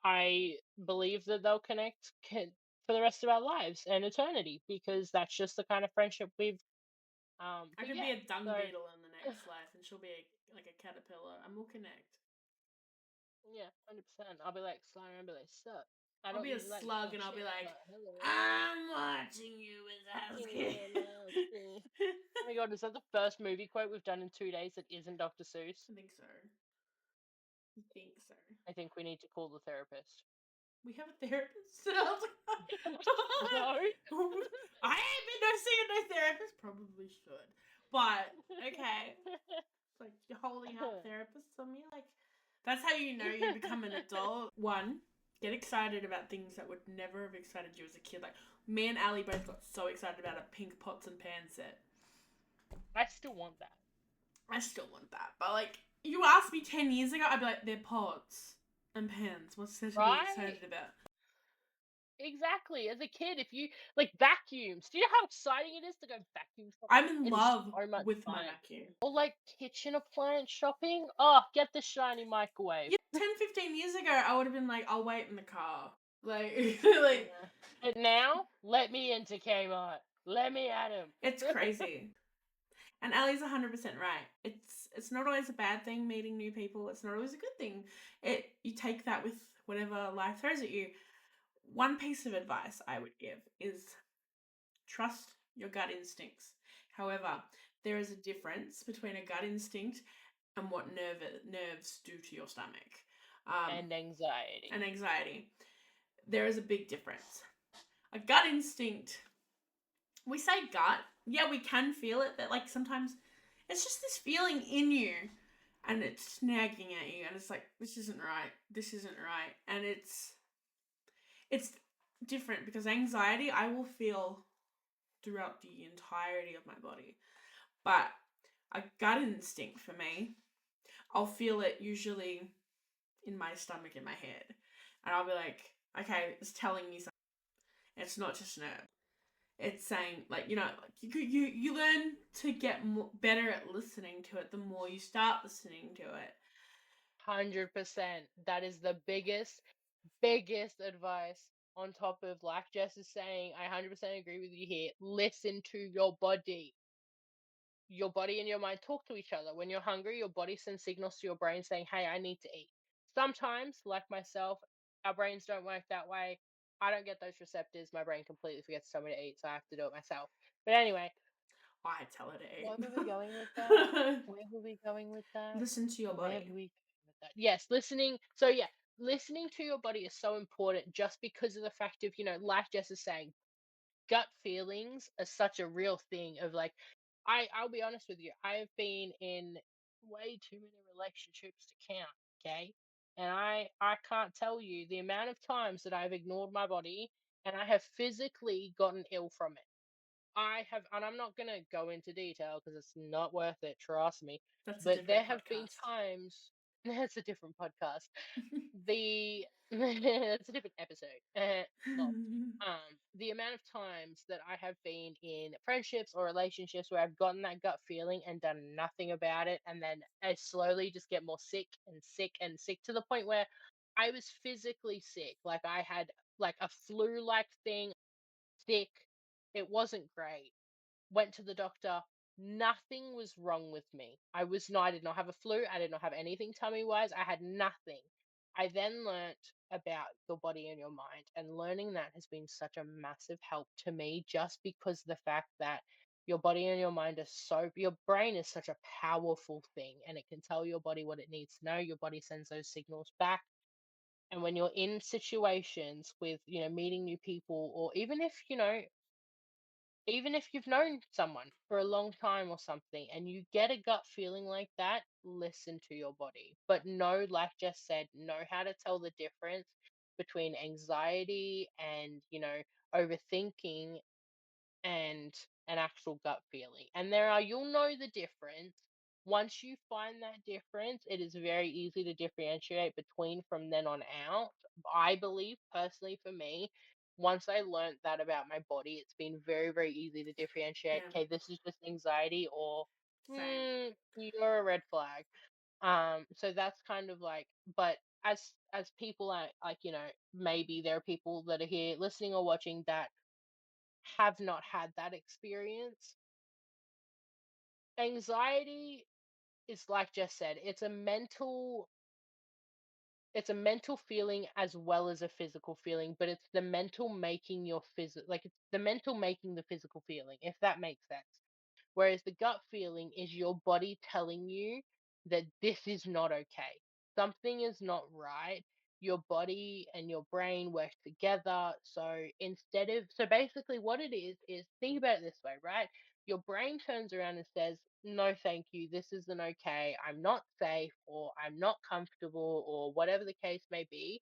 I believe that they'll connect for the rest of our lives and eternity, because that's just the kind of friendship we've. I But could be yeah, a dung so beetle in the next life, and she'll be like a caterpillar, and we'll connect. yeah, 100%. I'll be like, Simon, I'll be like, sup? I I'll don't be a usually like to slug, talk and I'll be shit, like, but hello. I'm watching you with Oh asking. my god, is that the first movie quote we've done in 2 days that isn't Dr. Seuss? I think so. I think so. I think we need to call the therapist. We have a therapist. I was No. like, I ain't been no seeing no therapist. Probably should, but okay. It's like you're holding out therapists on me. Like that's how you know you become an adult. One, get excited about things that would never have excited you as a kid. Like me and Ali both got so excited about a pink pots and pans set. I still want that. I still want that, but like you asked me 10 years ago, I'd be like, they're pots and pans. What's there to be Right? excited about? Exactly. As a kid, if you like vacuums, do you know how exciting it is to go vacuum I'm shopping? in It is love so much with my fun. vacuum. Or like kitchen appliance shopping. Oh, get the shiny microwave. Yeah, 10, 15 years ago, I would have been like, I'll wait in the car. Like, like Yeah. But now, let me into Kmart. Let me at him. it's crazy. And Ali's 100% right. It's not always a bad thing meeting new people. It's not always a good thing. You take that with whatever life throws at you. One piece of advice I would give is trust your gut instincts. However, there is a difference between a gut instinct and what nerves do to your stomach, And and anxiety. anxiety. There is a big difference. A gut instinct, we say gut, yeah, we can feel it, but like sometimes it's just this feeling in you and it's snagging at you and it's like, this isn't right, this isn't right. And it's different because anxiety I will feel throughout the entirety of my body. But a gut instinct for me, I'll feel it usually in my stomach, in my head. And I'll be like, okay, it's telling me something. It's not just nerve. It's saying, like, like you learn to get better at listening to it the more you start listening to it. 100%. That is the biggest advice on top of, like Jess is saying, I 100% agree with you here. Listen to your body. Your body and your mind talk to each other. When you're hungry, your body sends signals to your brain saying, hey, I need to eat. Sometimes, like myself, our brains don't work that way. I don't get those receptors. My brain completely forgets to tell me to eat, so I have to do it myself. But anyway, I tell her to where eat. were we going with that? Where were we going with that? Listen to your Where were body. we going with that? Yes, listening. So yeah, listening to your body is so important just because of the fact of, like Jess is saying, gut feelings are such a real thing of like, I'll be honest with you, I have been in way too many relationships to count, okay? And I can't tell you the amount of times that I've ignored my body and I have physically gotten ill from it. I have, and I'm not going to go into detail because it's not worth it, trust me. That's a But there different have been podcast. times, that's a different podcast. The That's a different episode. Lol. The amount of times that I have been in friendships or relationships where I've gotten that gut feeling and done nothing about it, and then I slowly just get more sick and sick and sick to the point where I was physically sick. Like I had like a flu-like thing, sick. It wasn't great. Went to the doctor. Nothing was wrong with me. I did not have a flu. I did not have anything tummy wise. I had nothing. I then learnt about your body and your mind, and learning that has been such a massive help to me just because the fact that your body and your mind are your brain is such a powerful thing and it can tell your body what it needs to know. Your body sends those signals back. And when you're in situations with, meeting new people, or even if you've known someone for a long time or something and you get a gut feeling like that, listen to your body. But know, like Jess said, know how to tell the difference between anxiety and, overthinking and an actual gut feeling. And you'll know the difference. Once you find that difference, it is very easy to differentiate between from then on out. I believe, personally, for me, once I learned that about my body, it's been very, very easy to differentiate. Yeah, Okay, this is just anxiety, or same. you're a red flag. So that's kind of like, but as people are like, maybe there are people that are here listening or watching that have not had that experience. Anxiety is, like Jess said, it's a mental feeling as well as a physical feeling, but it's the mental making your like it's the mental making the physical feeling, if that makes sense. Whereas the gut feeling is your body telling you that this is not okay. Something is not right. Your body and your brain work together. So basically what it is think about it this way, right? Your brain turns around and says, no, thank you. This isn't okay. I'm not safe, or I'm not comfortable, or whatever the case may be.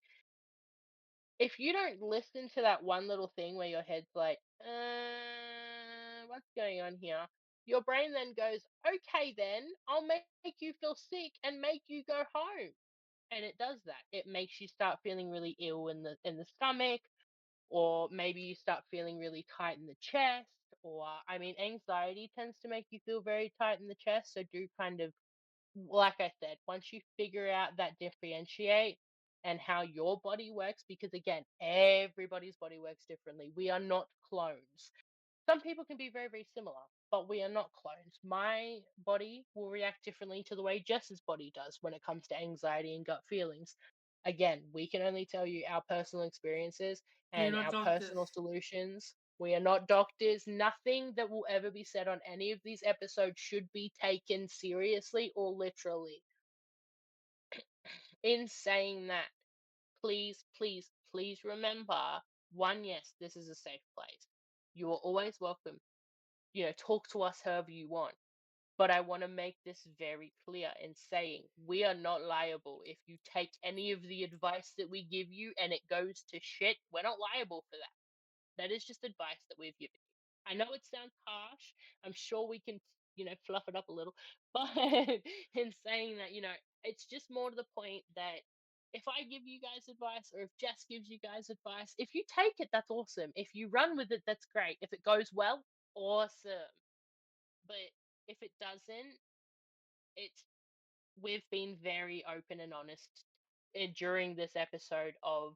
If you don't listen to that one little thing where your head's like, what's going on here? Your brain then goes, okay, then I'll make you feel sick and make you go home. And it does that. It makes you start feeling really ill in the stomach, or maybe you start feeling really tight in the chest. Or, I mean, anxiety tends to make you feel very tight in the chest. So do kind of, like I said, once you figure out that differentiate and how your body works, because again, everybody's body works differently. We are not clones. Some people can be very, very similar, but we are not clones. My body will react differently to the way Jess's body does when it comes to anxiety and gut feelings. Again, we can only tell you our personal experiences We're and not our personal doctors. solutions. We are not doctors. Nothing that will ever be said on any of these episodes should be taken seriously or literally. In saying that, please, please, please remember, one, yes, this is a safe place. You are always welcome. Talk to us however you want. But I want to make this very clear in saying we are not liable if you take any of the advice that we give you and it goes to shit. We're not liable for that. That is just advice that we've given you. I know it sounds harsh. I'm sure we can, fluff it up a little. But in saying that, it's just more to the point that if I give you guys advice or if Jess gives you guys advice, if you take it, that's awesome. If you run with it, that's great. If it goes well, awesome. But if it doesn't, it's we've been very open and honest during this episode of,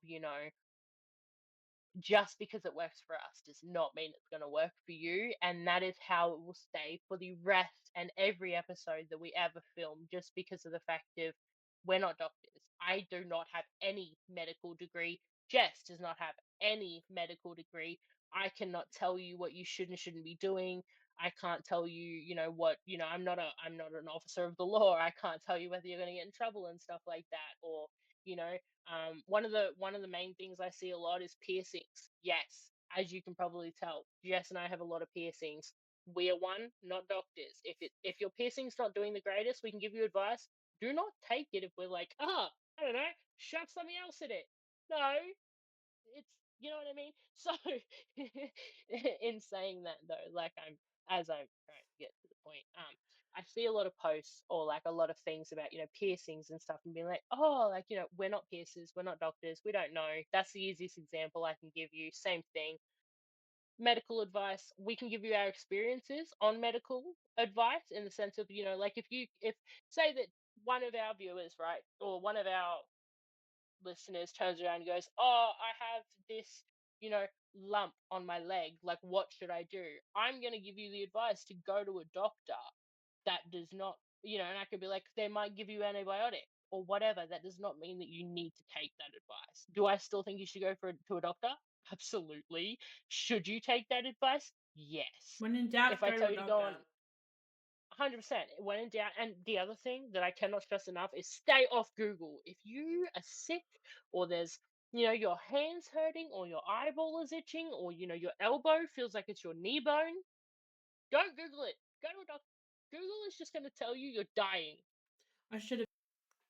just because it works for us does not mean it's going to work for you. And that is how it will stay for the rest and every episode that we ever film, just because of the fact of we're not doctors. I do not have any medical degree. Jess does not have any medical degree. I cannot tell you what you should and shouldn't be doing. I can't tell you, I'm not an officer of the law. I can't tell you whether you're going to get in trouble and stuff like that, or you know one of the main things I see a lot is piercings. Yes, as you can probably tell, Jess and I have a lot of piercings. We are one, not doctors. If your piercing's not doing the greatest, we can give you advice. Do not take it if we're like, I don't know, shove something else in it. No, it's you know what I mean. So, in saying that though, like as I'm trying to get to the point, I see a lot of posts or like a lot of things about piercings and stuff, and being like, oh, like we're not piercers, we're not doctors, we don't know. That's the easiest example I can give you. Same thing. Medical advice, we can give you our experiences on medical advice in the sense of like if say that one of our viewers, right, or one of our listeners turns around and goes, "Oh, I have this, lump on my leg. Like, what should I do?" I'm going to give you the advice to go to a doctor. That does not, and I could be like, they might give you antibiotic or whatever. That does not mean that you need to take that advice. Do I still think you should go to a doctor? Absolutely. Should you take that advice? Yes. When in If doubt, I go to tell a you to go on doctor. 100%. When in doubt, and the other thing that I cannot stress enough is stay off Google. If you are sick, or there's, your hands hurting, or your eyeball is itching, or your elbow feels like it's your knee bone, don't Google it. Go to a doctor. Google is just going to tell you you're dying. I should have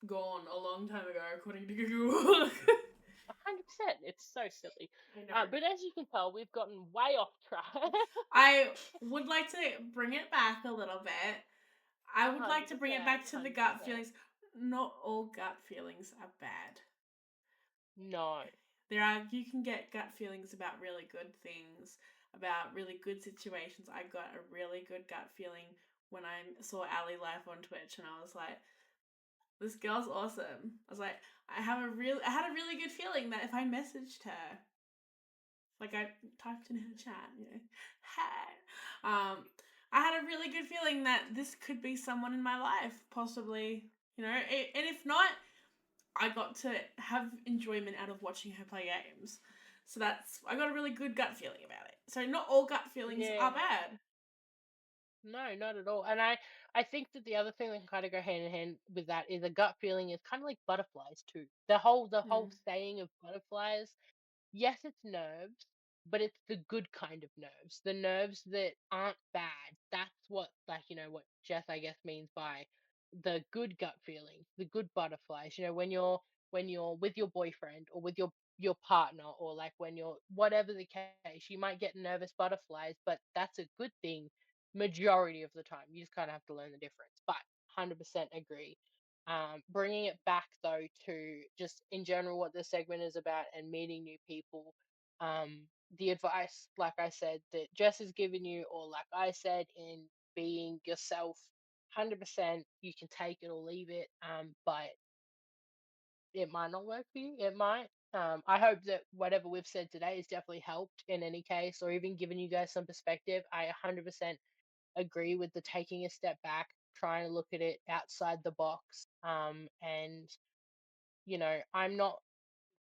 gone a long time ago, according to Google. 100%. It's so silly. I know. But as you can tell, we've gotten way off track. I would like to bring it back a little bit. I would like to bring it 100%. back to the gut 100%. feelings. Not all gut feelings are bad. No. You can get gut feelings about really good things, about really good situations. I got a really good gut feeling when I saw Ali live on Twitch, and I was like, this girl's awesome. I was like, I had a really good feeling that if I messaged her, like I typed in her chat, hey, I had a really good feeling that this could be someone in my life, possibly, and if not, I got to have enjoyment out of watching her play games. So I got a really good gut feeling about it. So not all gut feelings are Yeah. bad. No, not at all. And I think that the other thing that can kind of go hand in hand with that is a gut feeling is kind of like butterflies too. The whole Yeah. saying of butterflies, yes, it's nerves, but it's the good kind of nerves. The nerves that aren't bad. That's what, like, what Jess, I guess, means by the good gut feelings, the good butterflies. When you're with your boyfriend or with your partner, or like when you're whatever the case, you might get nervous butterflies, but that's a good thing majority of the time. You just kind of have to learn the difference. But 100% agree. Bringing it back though to just in general what this segment is about and meeting new people. The advice, like I said, that Jess has given you, or like I said, in being yourself, 100%, you can take it or leave it. But it might not work for you. It might. I hope that whatever we've said today has definitely helped in any case, or even given you guys some perspective. I 100% agree with the taking a step back, trying to look at it outside the box. And I'm not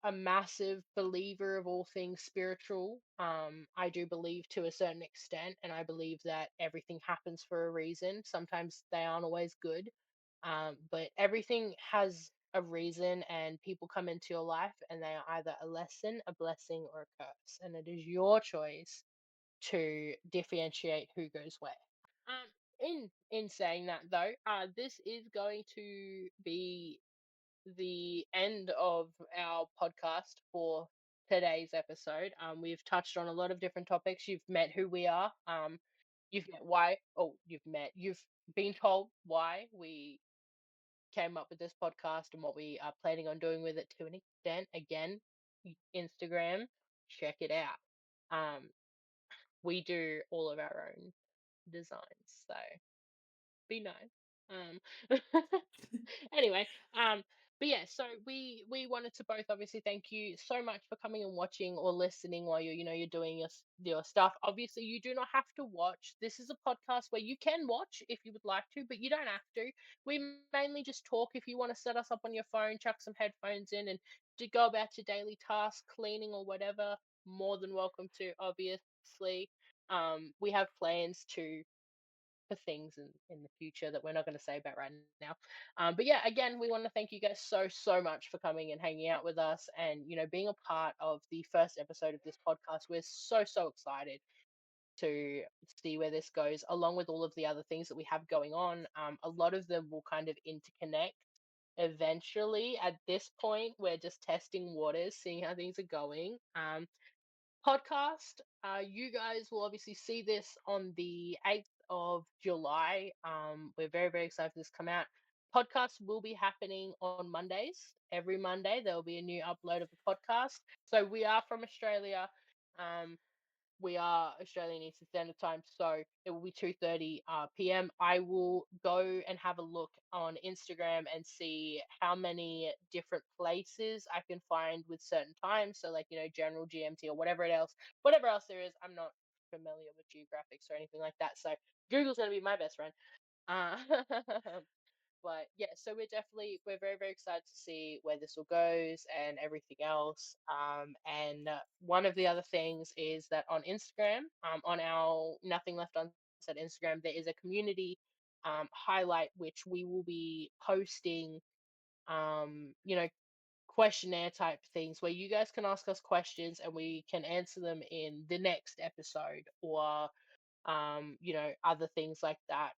a massive believer of all things spiritual. I do believe to a certain extent, and I believe that everything happens for a reason. Sometimes they aren't always good, but everything has a reason, and people come into your life and they are either a lesson, a blessing, or a curse. And it is your choice to differentiate who goes where. Um, in saying that though, this is going to be the end of our podcast for today's episode. We've touched on a lot of different topics. You've met who we are. You've met why. Oh, you've been told why we came up with this podcast and what we are planning on doing with it to an extent. Again, Instagram, check it out. Um, we do all of our own designs, so be nice. Um, anyway, but yeah, so we wanted to both obviously thank you so much for coming and watching or listening while you're doing your stuff. Obviously, you do not have to watch. This is a podcast where you can watch if you would like to, but you don't have to. We mainly just talk. If you want to set us up on your phone, chuck some headphones in, and to go about your daily task, cleaning or whatever, more than welcome to. Obviously, we have plans to for things in the future that we're not going to say about right now. But yeah, again, we want to thank you guys so much for coming and hanging out with us and being a part of the first episode of this podcast. We're so excited to see where this goes, along with all of the other things that we have going on. A lot of them will kind of interconnect eventually. At this point, we're just testing waters, seeing how things are going. Podcast. You guys will obviously see this on the 8th of July. We're very excited for this to come out. Podcast will be happening on Mondays. Every Monday, there will be a new upload of a podcast. So we are from Australia. Um, we are Australian Eastern Standard Time, so it will be 2:30 p.m. I will go and have a look on Instagram and see how many different places I can find with certain times. So like, general GMT or whatever else there is. I'm not familiar with geographics or anything like that. So Google's gonna be my best friend. Uh, But yeah, so we're very excited to see where this all goes and everything else. And one of the other things is that on Instagram, on our Nothing Left Unsaid Instagram, there is a community highlight which we will be posting. You know, questionnaire type things where you guys can ask us questions and we can answer them in the next episode or other things like that.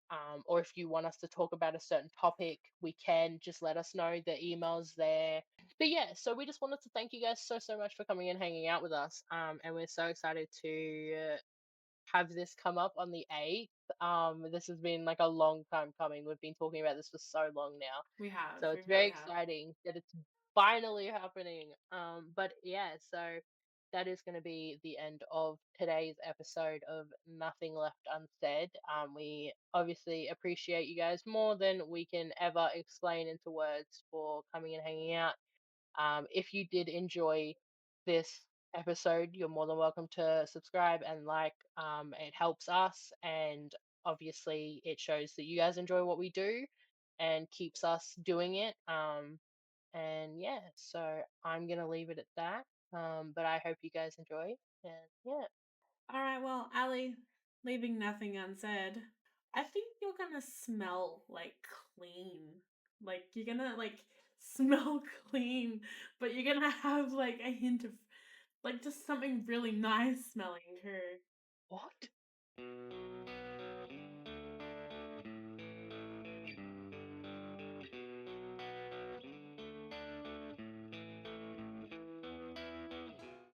Or if you want us to talk about a certain topic, we can just let us know. The email's there. But yeah, so we just wanted to thank you guys so much for coming and hanging out with us. And we're so excited to have this come up on the 8th. This has been like a long time coming. We've been talking about this for so long now. So We it's very really have. exciting that it's finally happening. But yeah, so that is going to be the end of today's episode of Nothing Left Unsaid. We obviously appreciate you guys more than we can ever explain into words for coming and hanging out. If you did enjoy this episode, you're more than welcome to subscribe and like. It helps us, and obviously, it shows that you guys enjoy what we do and keeps us doing it. And yeah, so I'm gonna leave it at that. But I hope you guys enjoy. And yeah, All right, well, Ali, leaving nothing unsaid, I think you're gonna smell like clean. Like you're gonna like smell clean, but you're gonna have like a hint of like just something really nice smelling too. what?